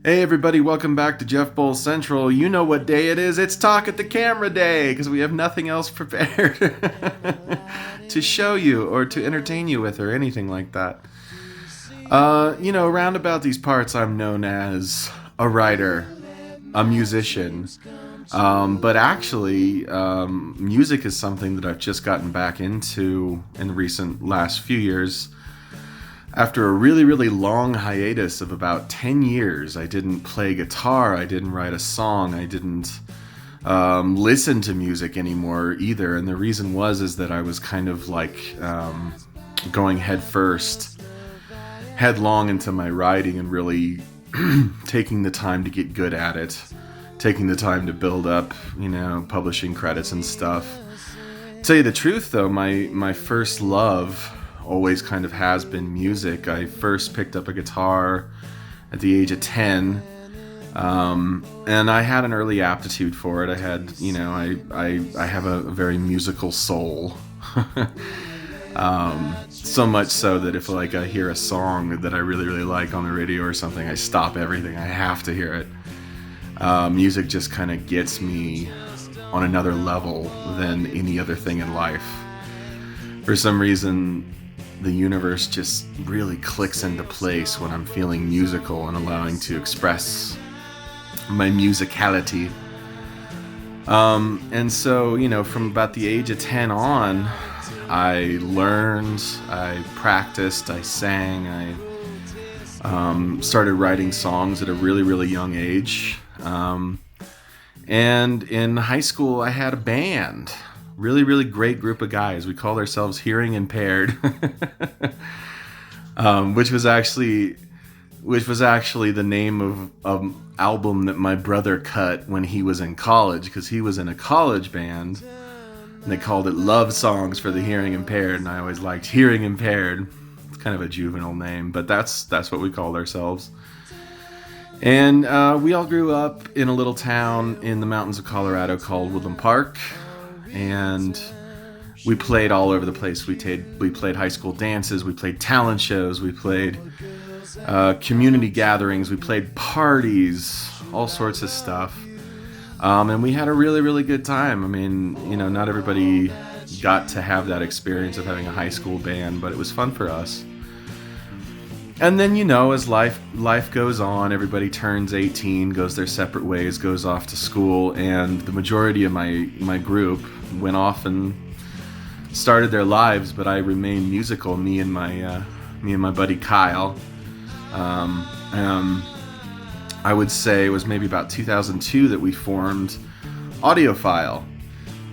Hey everybody, welcome back to Jeff Bowl Central. You know what day it is. It's Talk at the Camera Day because we have nothing else prepared to show you or to entertain you with or anything like that. Around about these parts, I'm known as a writer, a musician. But actually, music is something that I've just gotten back into in the recent last few years. After a really, really long hiatus of about 10 years, I didn't play guitar, I didn't write a song, I didn't listen to music anymore either. And the reason is that I was kind of like going headlong into my writing and really taking the time to get good at it, taking the time to build up, publishing credits and stuff. To tell you the truth though, my first love always kind of has been music. I first picked up a guitar at the age of 10, and I had an early aptitude for it. I had, I have a very musical soul. So much so that if I hear a song that I really, really like on the radio or something, I stop everything. I have to hear it. Music just kind of gets me on another level than any other thing in life. For some reason, the universe just really clicks into place when I'm feeling musical and allowing to express my musicality. And so, from about the age of 10 on, I learned, I practiced, I sang, I started writing songs at a really, really young age. And in high school, I had a band. Really, really great group of guys. We called ourselves Hearing Impaired, which was actually the name of album that my brother cut when he was in college, because he was in a college band, and they called it Love Songs for the Hearing Impaired, and I always liked Hearing Impaired. It's kind of a juvenile name, but that's what we called ourselves. And we all grew up in a little town in the mountains of Colorado called Woodland Park. And we played all over the place. We played high school dances, we played talent shows, we played community gatherings, we played parties, all sorts of stuff. And we had a really, really good time. I mean, not everybody got to have that experience of having a high school band, but it was fun for us. And then, as life goes on, everybody turns 18, goes their separate ways, goes off to school, and the majority of my group went off and started their lives, but I remained musical. Me and my buddy Kyle. I would say it was maybe about 2002 that we formed Audiophile.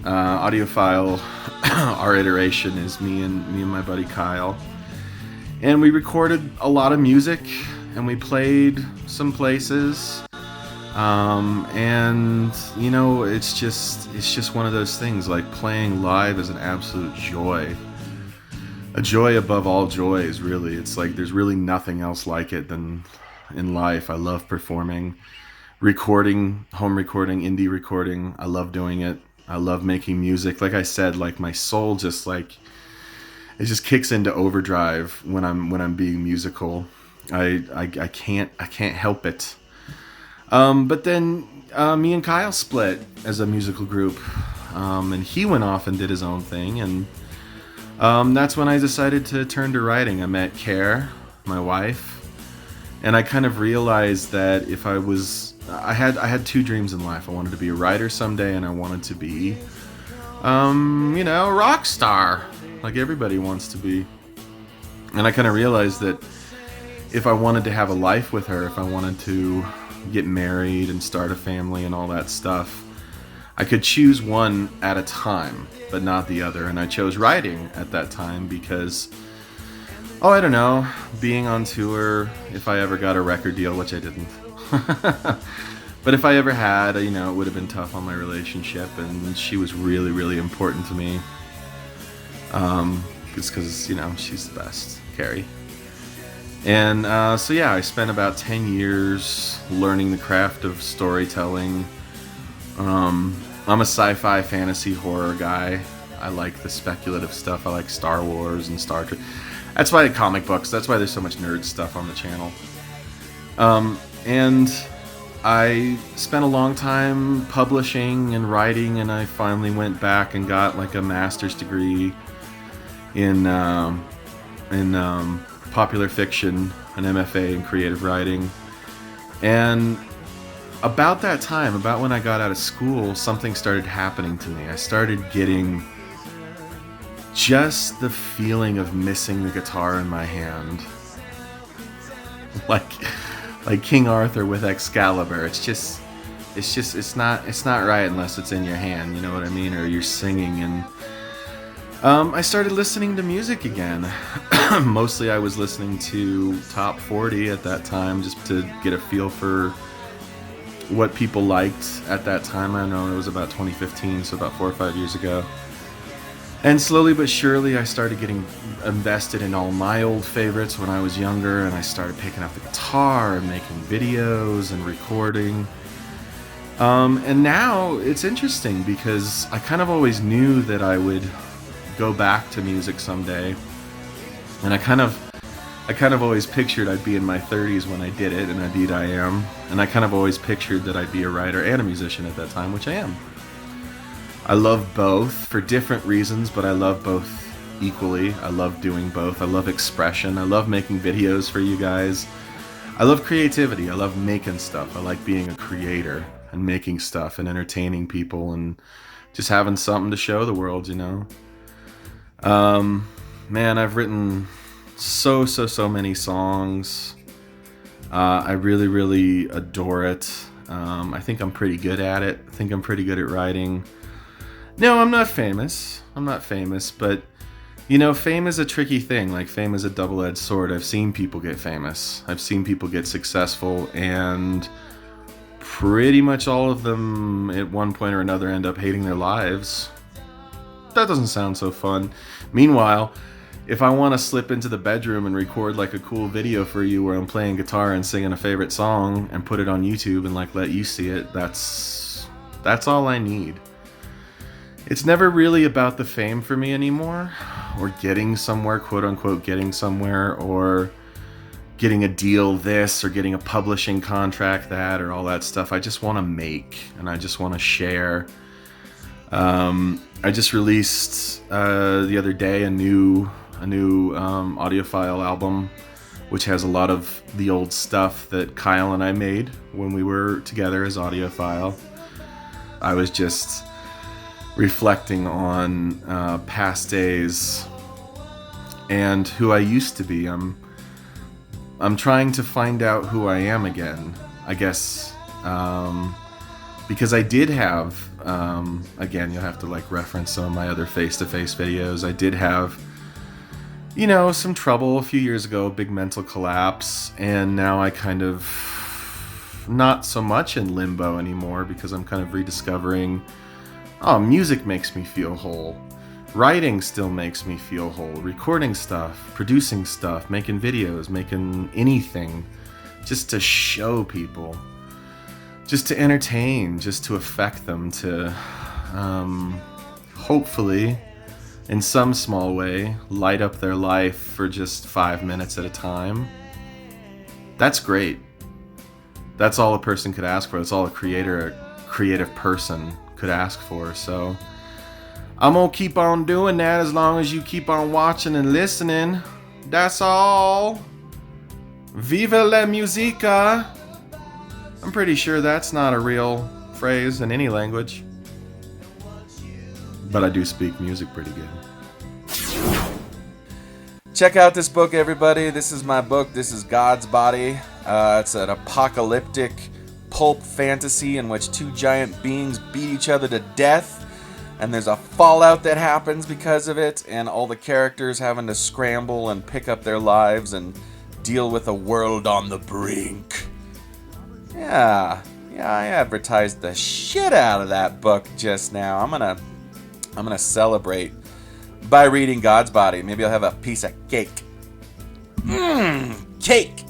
Audiophile, our iteration is me and my buddy Kyle. And we recorded a lot of music, and we played some places. It's just one of those things. Like, playing live is an absolute joy. A joy above all joys, really. It's like there's really nothing else like it than in life. I love performing, recording, home recording, indie recording. I love doing it. I love making music. Like I said, like my soul just it just kicks into overdrive when I'm being musical. I can't help it. But then me and Kyle split as a musical group, and he went off and did his own thing, and that's when I decided to turn to writing. I met Care, my wife, and I kind of realized that I had two dreams in life. I wanted to be a writer someday, and I wanted to be a rock star, like everybody wants to be. And I kind of realized that if I wanted to have a life with her, if I wanted to get married and start a family and all that stuff, I could choose one at a time, but not the other. And I chose writing at that time because, I don't know, being on tour, if I ever got a record deal, which I didn't. But if I ever had, it would have been tough on my relationship, and she was really, really important to me. It's because, she's the best, Carrie. And I spent about 10 years learning the craft of storytelling. I'm a sci-fi, fantasy, horror guy. I like the speculative stuff. I like Star Wars and Star Trek. That's why comic books. That's why there's so much nerd stuff on the channel. And I spent a long time publishing and writing, and I finally went back and got like a master's degree in popular fiction, an MFA in creative writing. And about that time, about when I got out of school, something started happening to me. I started getting just the feeling of missing the guitar in my hand. Like King Arthur with Excalibur. It's not right unless it's in your hand, you know what I mean? Or you're singing. And I started listening to music again. Mostly I was listening to Top 40 at that time, just to get a feel for what people liked at that time. I know it was about 2015, so about 4 or 5 years ago. And slowly but surely I started getting invested in all my old favorites when I was younger, and I started picking up the guitar and making videos and recording. And now it's interesting because I kind of always knew that I would go back to music someday. And I kind of always pictured I'd be in my 30s when I did it, and indeed I am. And I kind of always pictured that I'd be a writer and a musician at that time, which I am. I love both for different reasons, but I love both equally. I love doing both. I love expression. I love making videos for you guys. I love creativity. I love making stuff. I like being a creator and making stuff and entertaining people and just having something to show the world, you know? Man, I've written so many songs. I really adore it. I think I'm pretty good at it. I think I'm pretty good at writing. No, I'm not famous, but, you know, fame is a tricky thing. Like, fame is a double-edged sword. I've seen people get famous. I've seen people get successful, and pretty much all of them at one point or another end up hating their lives. That doesn't sound so fun. Meanwhile, if I want to slip into the bedroom and record like a cool video for you where I'm playing guitar and singing a favorite song and put it on YouTube and like let you see it, that's all I need. It's never really about the fame for me anymore, or getting somewhere, quote unquote, getting somewhere, or getting a deal this, or getting a publishing contract that, or all that stuff. I just want to make, and I just want to share. I just released the other day a new audiophile album, which has a lot of the old stuff that Kyle and I made when we were together as Audiophile. I was just reflecting on past days and who I used to be. I'm trying to find out who I am again, I guess, because I did have, again, you'll have to like reference some of my other face-to-face videos. I did have, you know, some trouble a few years ago, a big mental collapse, and now I kind of not so much in limbo anymore because I'm kind of rediscovering, oh, music makes me feel whole. Writing still makes me feel whole. Recording stuff, producing stuff, making videos, making anything just to show people, just to entertain, just to affect them, to hopefully, in some small way, light up their life for just 5 minutes at a time. That's great. That's all a person could ask for. That's all a creative person could ask for. So I'm gonna keep on doing that as long as you keep on watching and listening. That's all. Viva la musica. I'm pretty sure that's not a real phrase in any language, but I do speak music pretty good. Check out this book, everybody. This is my book. This is God's Body. It's an apocalyptic pulp fantasy in which two giant beings beat each other to death, and there's a fallout that happens because of it, and all the characters having to scramble and pick up their lives and deal with a world on the brink. Yeah, I advertised the shit out of that book just now. I'm gonna celebrate by reading God's Body. Maybe I'll have a piece of cake. Cake!